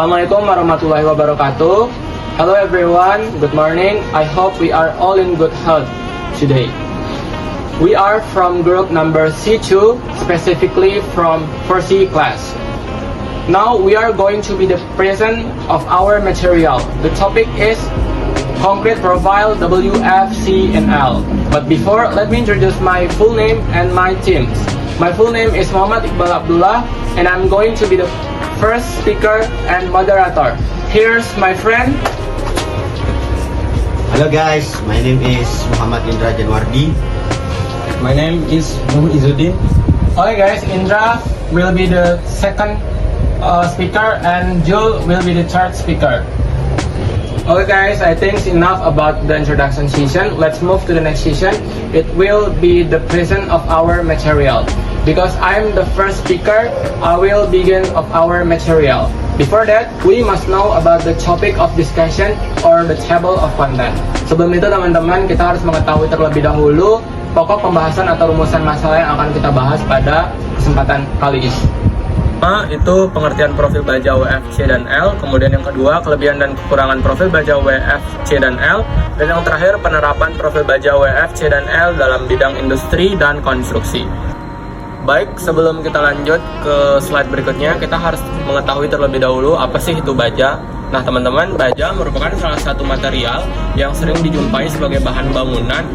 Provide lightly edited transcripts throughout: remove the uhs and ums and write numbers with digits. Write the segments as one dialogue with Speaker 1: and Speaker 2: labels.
Speaker 1: Assalamualaikum warahmatullahi wabarakatuh. Hello everyone, good morning. I hope we are all in good health today. We are from group number C2, specifically from 4C class. Now we are going to be the present of our material. The topic is concrete profile WF, C, and L. But before, let me introduce my full name and my teams. My full name is Muhammad Iqbal Abdullah, and I'm going to be the first speaker and moderator. Here's my friend.
Speaker 2: Hello guys, my name is Muhammad Indra Janwardi.
Speaker 3: My name is Nuh Izzuddin.
Speaker 1: Okay guys, Indra will be the second speaker and Jul will be the third speaker. Okay guys, I think it's enough about the introduction session. Let's move to the next session. It will be the present of our material. Because I'm the first speaker, I will begin of our material. Before that, we must know about the topic of discussion or the table of content. Sebelum itu teman-teman, kita harus mengetahui terlebih dahulu pokok pembahasan atau rumusan masalah yang akan kita bahas pada kesempatan kali ini. Itu pengertian profil baja WF, C, dan L. Kemudian yang kedua, kelebihan dan kekurangan profil baja WF, C, dan L. Dan yang terakhir, penerapan profil baja WF, C, dan L dalam bidang industri dan konstruksi. Baik, sebelum kita lanjut ke slide berikutnya, kita harus mengetahui terlebih dahulu apa sih itu baja. Nah teman-teman, baja merupakan salah satu material yang sering dijumpai sebagai bahan bangunan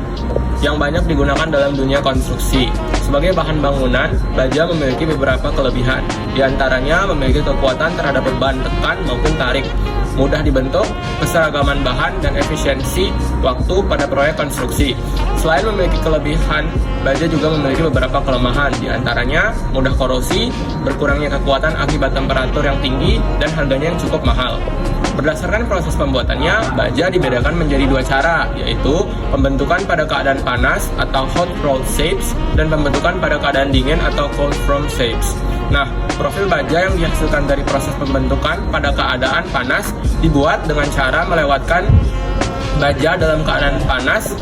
Speaker 1: yang banyak digunakan dalam dunia konstruksi. Sebagai bahan bangunan, baja memiliki beberapa kelebihan. Di antaranya memiliki kekuatan terhadap beban tekan maupun tarik, mudah dibentuk, keseragaman bahan, dan efisiensi waktu pada proyek konstruksi. Selain memiliki kelebihan, baja juga memiliki beberapa kelemahan. Di antaranya mudah korosi, berkurangnya kekuatan akibat temperatur yang tinggi, dan harganya yang cukup mahal. Berdasarkan proses pembuatannya, baja dibedakan menjadi dua cara, yaitu pembentukan pada keadaan panas atau hot rolled shapes dan pembentukan pada keadaan dingin atau cold formed shapes. Nah, profil baja yang dihasilkan dari proses pembentukan pada keadaan panas dibuat dengan cara melewatkan baja dalam keadaan panas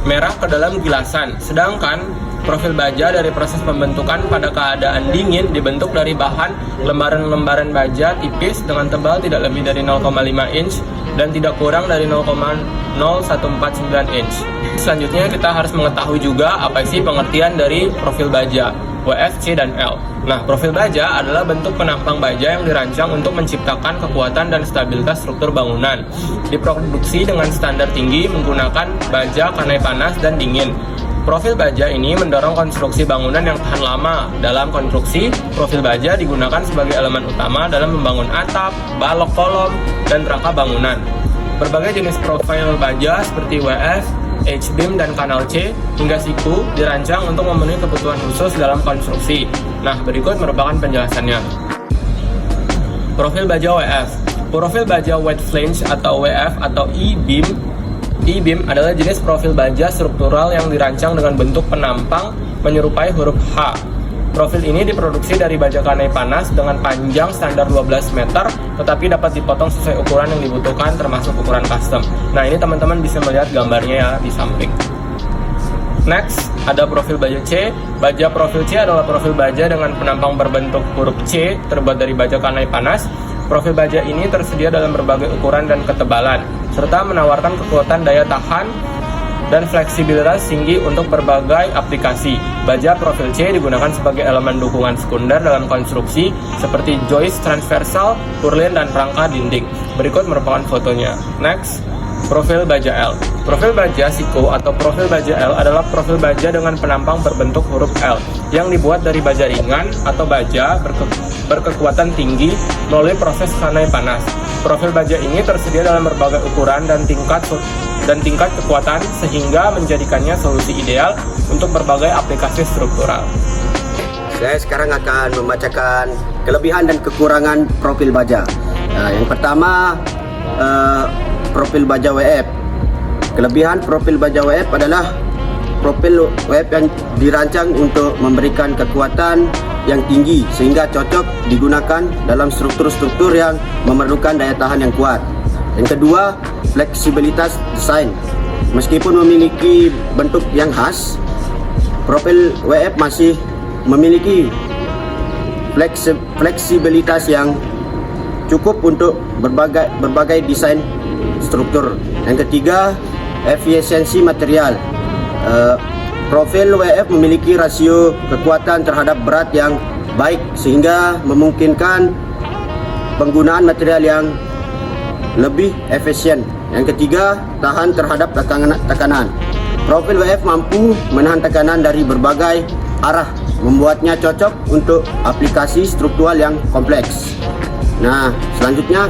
Speaker 1: merah ke dalam gilasan, sedangkan profil baja dari proses pembentukan pada keadaan dingin dibentuk dari bahan lembaran-lembaran baja tipis dengan tebal tidak lebih dari 0,5 inch dan tidak kurang dari 0,0149 inch. Selanjutnya kita harus mengetahui juga apa sih pengertian dari profil baja WF, C, dan L. Nah, profil baja adalah bentuk penampang baja yang dirancang untuk menciptakan kekuatan dan stabilitas struktur bangunan. Diproduksi dengan standar tinggi menggunakan baja kanai panas dan dingin. Profil baja ini mendorong konstruksi bangunan yang tahan lama. Dalam konstruksi, profil baja digunakan sebagai elemen utama dalam membangun atap, balok kolom, dan rangka bangunan. Berbagai jenis profil baja seperti WF, H-beam, dan kanal C hingga siku dirancang untuk memenuhi kebutuhan khusus dalam konstruksi. Nah, berikut merupakan penjelasannya. Profil baja WF. Profil baja wet flange atau WF atau E-beam. E-beam adalah jenis profil baja struktural yang dirancang dengan bentuk penampang menyerupai huruf H. Profil ini diproduksi dari baja kanai panas dengan panjang standar 12 meter, tetapi dapat dipotong sesuai ukuran yang dibutuhkan termasuk ukuran custom. Nah, ini teman-teman bisa melihat gambarnya ya di samping. Next, ada profil baja C. Baja profil C adalah profil baja dengan penampang berbentuk huruf C terbuat dari baja kanai panas. Profil baja ini tersedia dalam berbagai ukuran dan ketebalan, serta menawarkan kekuatan daya tahan dan fleksibilitas tinggi untuk berbagai aplikasi. Baja profil C digunakan sebagai elemen dukungan sekunder dalam konstruksi seperti joist transversal, purlin, dan rangka dinding. Berikut merupakan fotonya. Next, profil baja L. Profil baja Siko atau profil baja L adalah profil baja dengan penampang berbentuk huruf L yang dibuat dari baja ringan atau baja berkekuatan tinggi melalui proses kanai panas. Profil baja ini tersedia dalam berbagai ukuran dan tingkat kekuatan sehingga menjadikannya solusi ideal untuk berbagai aplikasi struktural.
Speaker 2: Saya sekarang akan membacakan kelebihan dan kekurangan profil baja. Nah, yang pertama, profil baja WF. Kelebihan profil baja WF adalah profil WF yang dirancang untuk memberikan kekuatan yang tinggi sehingga cocok digunakan dalam struktur-struktur yang memerlukan daya tahan yang kuat. Yang kedua, fleksibilitas desain. Meskipun memiliki bentuk yang khas, profil WF masih memiliki fleksibilitas yang cukup untuk berbagai desain struktur. Yang ketiga, efisiensi material. Profil WF memiliki rasio kekuatan terhadap berat yang baik sehingga memungkinkan penggunaan material yang lebih efisien. Yang ketiga, tahan terhadap tekanan. Profil WF mampu menahan tekanan dari berbagai arah, membuatnya cocok untuk aplikasi struktural yang kompleks. Nah, selanjutnya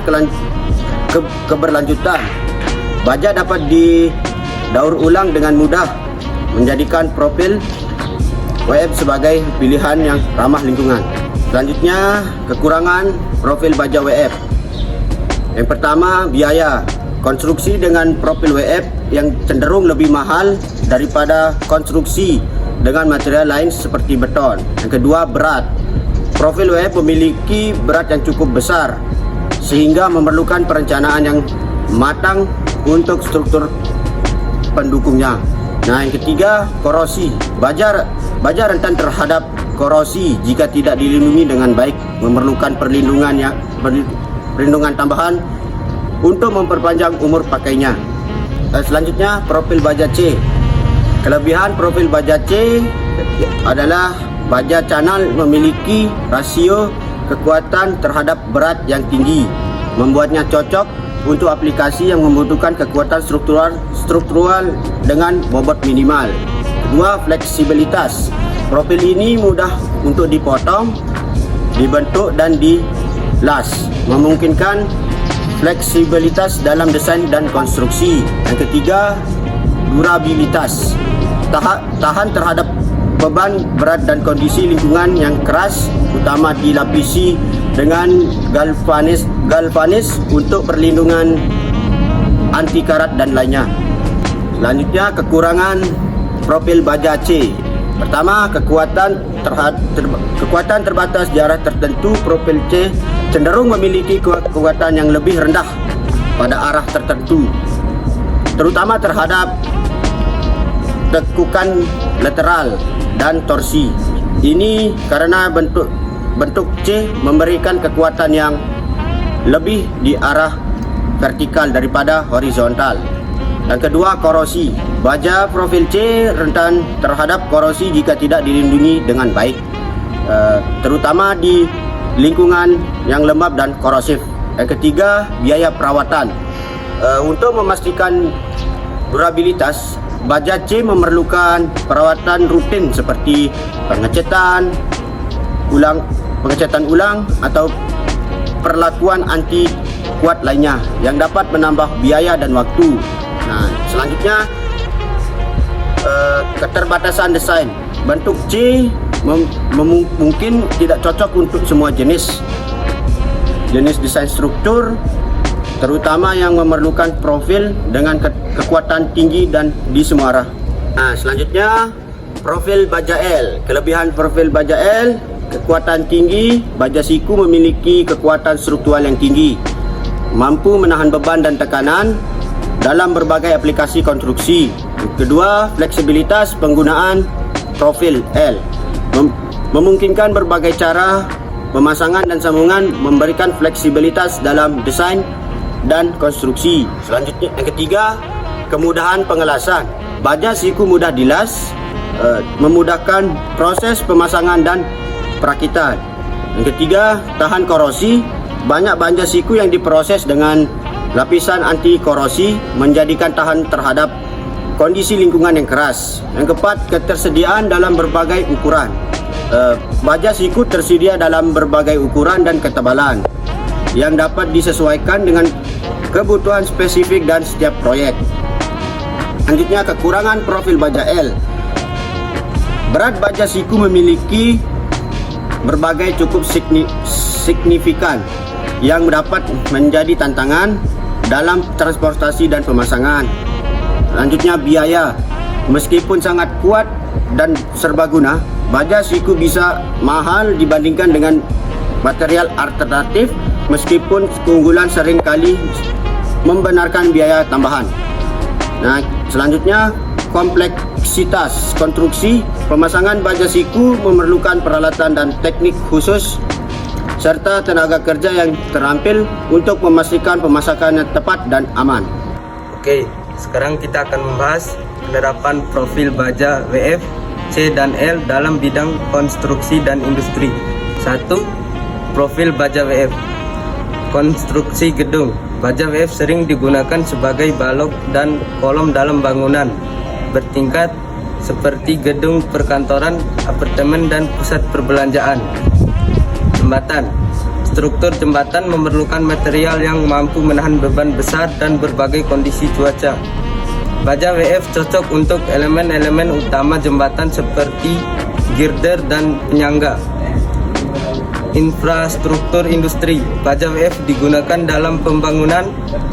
Speaker 2: keberlanjutan. Baja dapat didaur ulang dengan mudah, menjadikan profil WF sebagai pilihan yang ramah lingkungan. Selanjutnya, kekurangan profil baja WF. Yang pertama, biaya. Konstruksi dengan profil WF yang cenderung lebih mahal daripada konstruksi dengan material lain seperti beton. Yang kedua, berat. Profil WF memiliki berat yang cukup besar sehingga memerlukan perencanaan yang matang untuk struktur pendukungnya. Nah, yang ketiga, korosi. Baja rentan terhadap korosi jika tidak dilindungi dengan baik, memerlukan perlindungan tambahan untuk memperpanjang umur pakainya. Selanjutnya, profil baja C. Kelebihan profil baja C adalah baja canal memiliki rasio kekuatan terhadap berat yang tinggi, membuatnya cocok untuk aplikasi yang membutuhkan kekuatan struktural dengan bobot minimal. Kedua, fleksibilitas. Profil ini mudah untuk dipotong, dibentuk dan dilas, memungkinkan fleksibilitas dalam desain dan konstruksi. Yang ketiga, durabilitas. Tahan terhadap beban berat dan kondisi lingkungan yang keras, utama dilapisi dengan galvanis untuk perlindungan anti karat dan lainnya. Selanjutnya, kekurangan profil baja C. Pertama, kekuatan terbatas jarak tertentu. Profil C cenderung memiliki kekuatan yang lebih rendah pada arah tertentu, terutama terhadap tekukan lateral dan torsi. Ini karena bentuk C memberikan kekuatan yang lebih di arah vertikal daripada horizontal. Yang kedua, korosi. Baja profil C rentan terhadap korosi jika tidak dilindungi dengan baik, terutama di lingkungan yang lembab dan korosif. Yang ketiga, biaya perawatan. Untuk memastikan durabilitas, baja C memerlukan perawatan rutin seperti pengecatan ulang atau perlakuan anti kuat lainnya yang dapat menambah biaya dan waktu. Nah, selanjutnya, keterbatasan desain. Bentuk C mungkin tidak cocok untuk semua jenis desain struktur, terutama yang memerlukan profil dengan kekuatan tinggi dan di semua arah. Nah, selanjutnya, profil baja L. Kelebihan profil baja L: kekuatan tinggi. Baja siku memiliki kekuatan struktural yang tinggi, mampu menahan beban dan tekanan dalam berbagai aplikasi konstruksi. Kedua, fleksibilitas penggunaan profil L memungkinkan berbagai cara pemasangan dan sambungan, memberikan fleksibilitas dalam desain dan konstruksi. Selanjutnya, yang ketiga, kemudahan pengelasan. Baja siku mudah dilas, memudahkan proses pemasangan dan perakitan. Yang ketiga, tahan korosi. Banyak baja siku yang diproses dengan lapisan anti korosi, menjadikan tahan terhadap kondisi lingkungan yang keras. Yang keempat, ketersediaan dalam berbagai ukuran. Baja siku tersedia dalam berbagai ukuran dan ketebalan yang dapat disesuaikan dengan kebutuhan spesifik dan setiap proyek. Selanjutnya, kekurangan profil baja L. Berat baja siku memiliki berbagai cukup signifikan yang dapat menjadi tantangan dalam transportasi dan pemasangan. Selanjutnya, biaya. Meskipun sangat kuat dan serbaguna, baja siku bisa mahal dibandingkan dengan material alternatif, meskipun keunggulan seringkali membenarkan biaya tambahan. Nah, selanjutnya, kompleksitas konstruksi. Pemasangan baja siku memerlukan peralatan dan teknik khusus serta tenaga kerja yang terampil untuk memastikan pemasakan yang tepat dan aman.
Speaker 3: Oke, sekarang kita akan membahas penerapan profil baja WF, C dan L dalam bidang konstruksi dan industri. 1. Profil baja WF. Konstruksi gedung. Baja WF sering digunakan sebagai balok dan kolom dalam bangunan bertingkat seperti gedung perkantoran, apartemen, dan pusat perbelanjaan. Jembatan. Struktur jembatan memerlukan material yang mampu menahan beban besar dan berbagai kondisi cuaca. Baja WF cocok untuk elemen-elemen utama jembatan seperti girder dan penyangga. Infrastruktur industri. Baja WF digunakan dalam pembangunan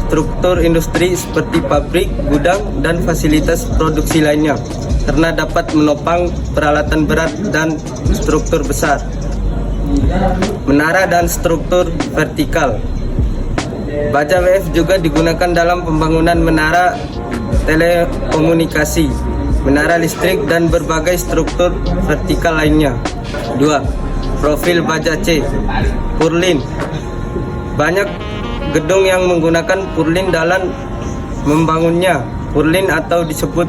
Speaker 3: struktur industri seperti pabrik, gudang, dan fasilitas produksi lainnya karena dapat menopang peralatan berat dan struktur besar. Menara dan struktur vertikal. Baja WF juga digunakan dalam pembangunan menara telekomunikasi, menara listrik, dan berbagai struktur vertikal lainnya. 2. Profil baja C. Purlin. Banyak gedung yang menggunakan purlin dalam membangunnya. Purlin atau disebut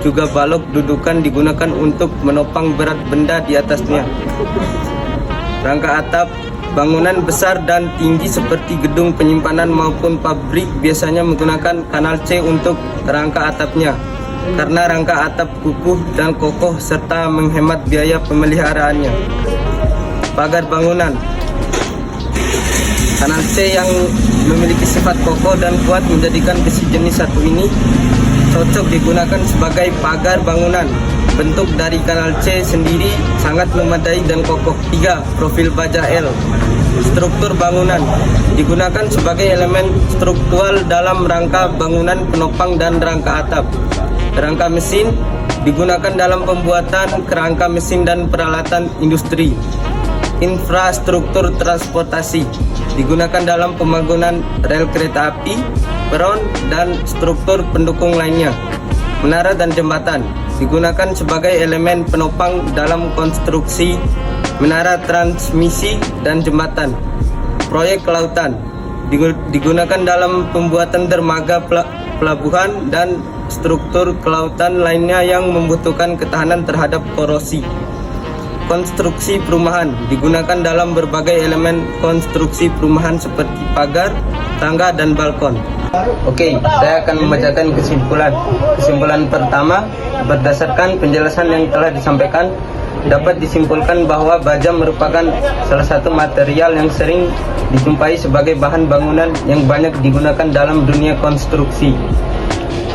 Speaker 3: juga balok dudukan digunakan untuk menopang berat benda di atasnya. Rangka atap. Bangunan besar dan tinggi seperti gedung penyimpanan maupun pabrik biasanya menggunakan kanal C untuk rangka atapnya karena rangka atap kukuh dan kokoh serta menghemat biaya pemeliharaannya. Pagar bangunan. Kanal C yang memiliki sifat kokoh dan kuat menjadikan besi jenis satu ini cocok digunakan sebagai pagar bangunan. Bentuk dari kanal C sendiri sangat memadai dan kokoh. 3. Profil baja L. Struktur bangunan digunakan sebagai elemen struktural dalam rangka bangunan penopang dan rangka atap. Rangka mesin digunakan dalam pembuatan kerangka mesin dan peralatan industri. Infrastruktur transportasi digunakan dalam pembangunan rel kereta api, peron, dan struktur pendukung lainnya. Menara dan jembatan digunakan sebagai elemen penopang dalam konstruksi menara transmisi dan jembatan. Proyek kelautan digunakan dalam pembuatan dermaga pelabuhan dan struktur kelautan lainnya yang membutuhkan ketahanan terhadap korosi. Konstruksi perumahan digunakan dalam berbagai elemen konstruksi perumahan seperti pagar, tangga, dan balkon. Oke, saya akan membacakan kesimpulan. Kesimpulan pertama, berdasarkan penjelasan yang telah disampaikan, dapat disimpulkan bahwa baja merupakan salah satu material yang sering dijumpai sebagai bahan bangunan yang banyak digunakan dalam dunia konstruksi.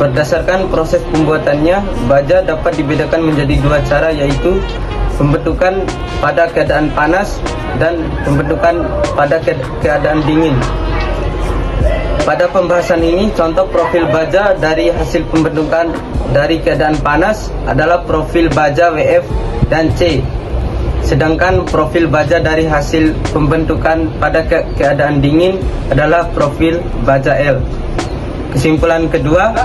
Speaker 3: Berdasarkan proses pembuatannya, baja dapat dibedakan menjadi dua cara, yaitu pembentukan pada keadaan panas dan pembentukan pada keadaan dingin. Pada pembahasan ini, contoh profil baja dari hasil pembentukan dari keadaan panas adalah profil baja WF dan C. Sedangkan profil baja dari hasil pembentukan pada keadaan dingin adalah profil baja L. Kesimpulan kedua,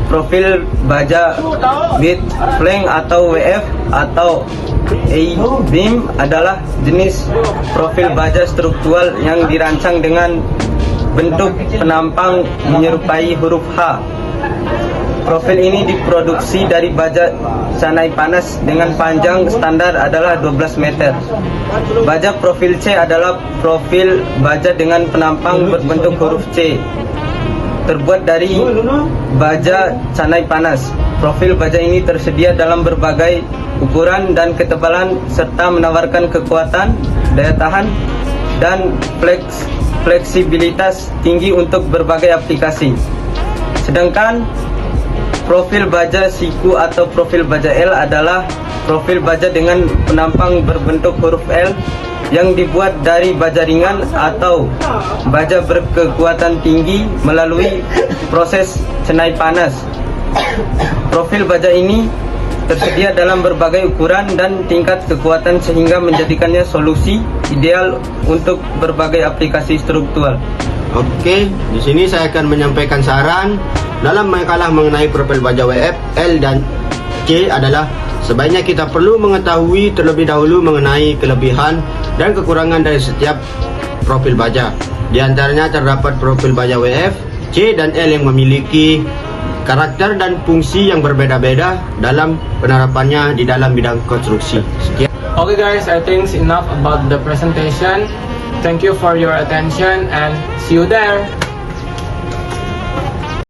Speaker 3: profil baja with flank atau WF atau A-beam adalah jenis profil baja struktural yang dirancang dengan bentuk penampang menyerupai huruf H. Profil ini diproduksi dari baja sanai panas dengan panjang standar adalah 12 meter. Baja profil C adalah profil baja dengan penampang berbentuk huruf C, terbuat dari baja sanai panas. Profil baja ini tersedia dalam berbagai ukuran dan ketebalan serta menawarkan kekuatan, daya tahan, dan fleksibilitas tinggi untuk berbagai aplikasi. Sedangkan profil baja siku atau profil baja L adalah profil baja dengan penampang berbentuk huruf L yang dibuat dari baja ringan atau baja berkekuatan tinggi melalui proses cenai panas. Profil baja ini tersedia dalam berbagai ukuran dan tingkat kekuatan sehingga menjadikannya solusi ideal untuk berbagai aplikasi struktural.
Speaker 2: Oke, di sini saya akan menyampaikan saran dalam makalah mengenai profil baja WF, L, dan C adalah sebaiknya kita perlu mengetahui terlebih dahulu mengenai kelebihan dan kekurangan dari setiap profil baja. Di antaranya terdapat profil baja WF, C dan L yang memiliki karakter dan fungsi yang berbeda-beda dalam penerapannya di dalam bidang konstruksi. Sekian.
Speaker 1: Okay guys, I think it's enough about the presentation. Thank you for your attention and see you there.